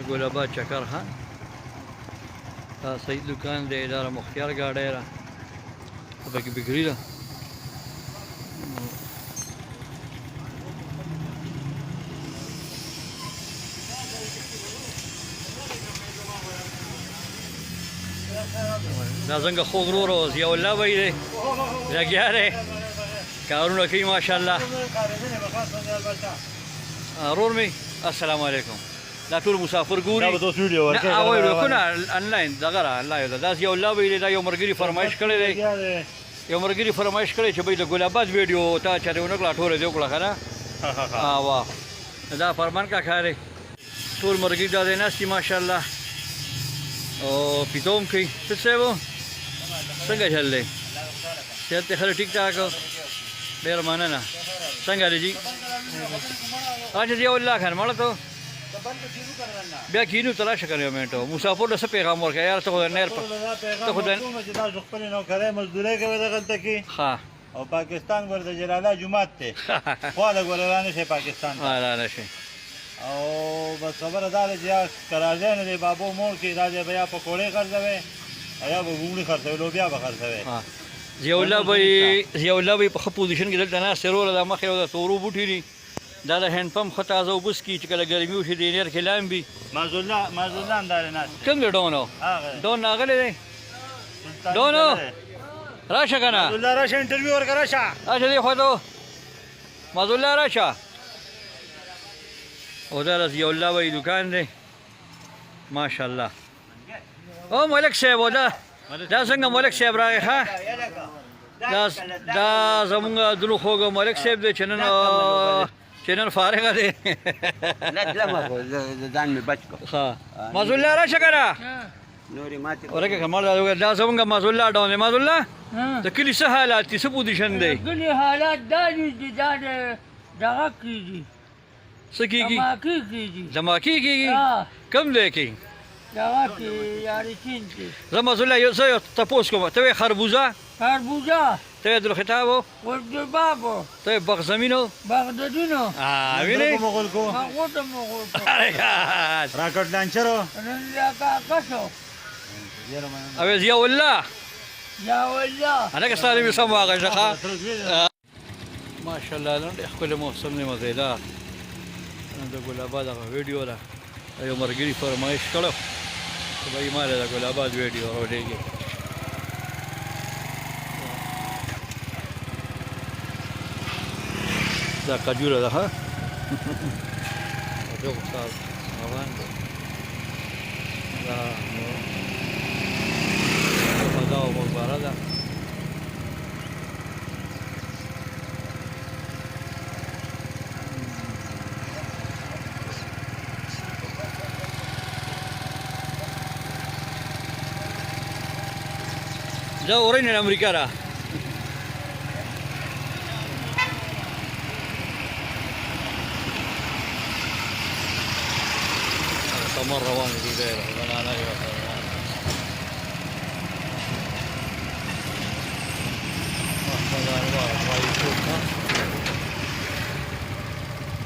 ګل آباد چکر خان دا صحیح دکان دی دا مختیار ګاډی را پکې بګری ده دا څنګه خوږ ورور ضیاء الله بھائی دی لګیا دی کارونه کوي ماشاءالله ورور مې السلام علیکم دا ټول مسافر ګوري دا به تاسو ویډیو ورکړئ او ویډیو کنه انلاین دغه را الله یو دا ضیاء الله بھائی دا یو مرګري فرمایش کړی دی یو مرګري فرمایش کړی چې بھائی د ګل آباد ویډیو تا چاره ونکړه ټوله دی وکړه کنه واه دا فرمان کا خاره ټول مرګري دا دی ناسي ماشاءالله او پیتوم کوي څه څه وو څنګه چل دی صحت خیر ټیک ټاک ډېر مننه څنګه دی جی اچھا ضیاء الله خان مړ ته بیا کینو تلاش کړو منټو مسافر له څه پیغام ورکړ یار ته خو نه ته خو دا خپل نو کړې مزدوري کوي دغلته کې ها او پاکستان ورته جلاله جمعات ته خو دا ګورانه شي پاکستان ها نه شي او بس خبره ده چې کراځه نه دی بابو مور کې راځي بیا پکوړې خرڅوي یا به وګړي خرڅوي لوبیا به خرڅوي ها ضیاء الله بھائی په پوزیشن کې دلته نه سرور د مخې او د تورو بوټي دي دا د هند پمپ خو تازه وبس کی چې کله ګرمي وشي د انیر کلام بي مازولا اندار نه کوم ډونو هغه ډون ناغله دی ډونو راشه کنه مازولا راشه انټرویو ورکړه راشه اچھا دی خو ته مازولا راشه او دا ضیاء الله بھائی دکان دی ماشاءالله او ملک صاحب دا څنګه ملک صاحب راغی ها دا زمونږ درو خوږ ملک صاحب دی چنن فارغ دی لا لما ځان می بچ کو ها مازولا راشه کنه نوري ماته ورکه کمال دا زمونږ مازولا ډون دی مازولا د کلی څه حالات دي څه پوزیشن دی کلی حالات دا دي دا دغه کیږي څه کیږي دماکي کیږي کم دی کی دغه کې یاري چین کې زه مازولا یو څه تاسو کوم ته خربوزه ته در خطابو ورته بابو ته بغزمینو بغدادینو ویني مغول کو هغه ته مغول راکټ لانچرو نن کاسو او ضیاء الله یا والله انا كسالي بيسموا غشقه ما شاء الله نن خپل موسم نه مزیدار نن د ګل آباد ویډیو را یو مرګري فرمایش کړو چې به مال د ګل آباد ویډیو راوړيږي دا کجوره ده ها دا استاد روان دا او مبارک ده دا اورین امریکا را مر روان دي دايره وانا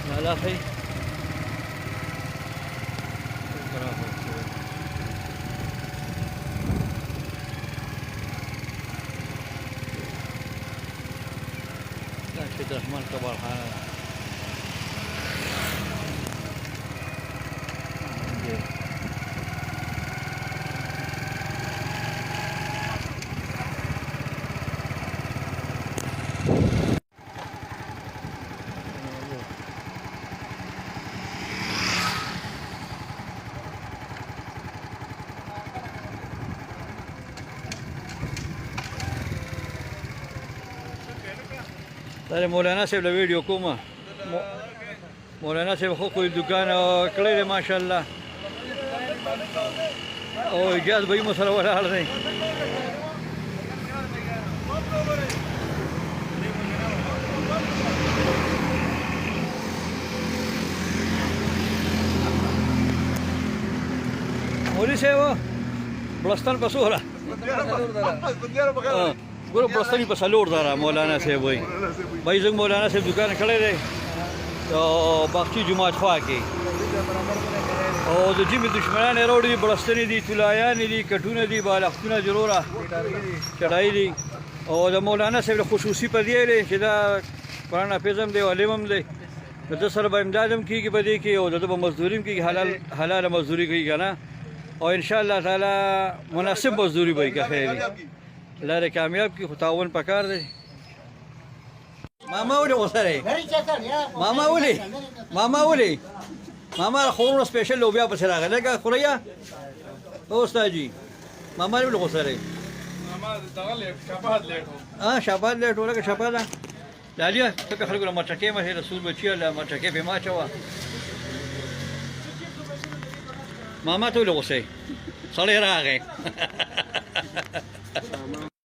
انا لا في لا شد الرحمن كبار حالا دا مولانا صاحب له ویډیو کومه مولانا صاحب خو کوئی دکان کړی دی ماشاءالله او اجازه به یې مسله ولاړ دی مولوي صاحب بلستان په څومره ګورو بلستاني په څلور دره مولانا صاحب وایي بھائی زنګ مولانا صاحب دکان کړی دی باغچی جماعت خوا کې او د جیمې دشمنان یې راوړي دي بړستنې دي طلایانې دي کټونه دي بالښتونه دي وروره چړایي دي او د مولانا صاحب خصوصي په دې دی چې دا قرآن حافظ هم دی او عالم هم دی د ده سره به امداد هم کېږي په دې کې او د ده به مزدوري هم کېږي حلاله مزدوري کوي که نه او انشاءالله تعالی مناسب مزدوري به وي که خیر وي لارې کامیاب کړي خو تعاون پکار دی ماما ولې غوسه دی ماما ولې ماما ولې ماما خورونه سپیشل لوبیا پسې راغی لږه خورئ او استاد جي ماما ولې غوسه دی شاباد لیټ و لکه شپه ده لاليه ته په خلکو له مټکې مه رسول بچي له مټکې په ما چوه ماما ته ولې غوسه سړی راغی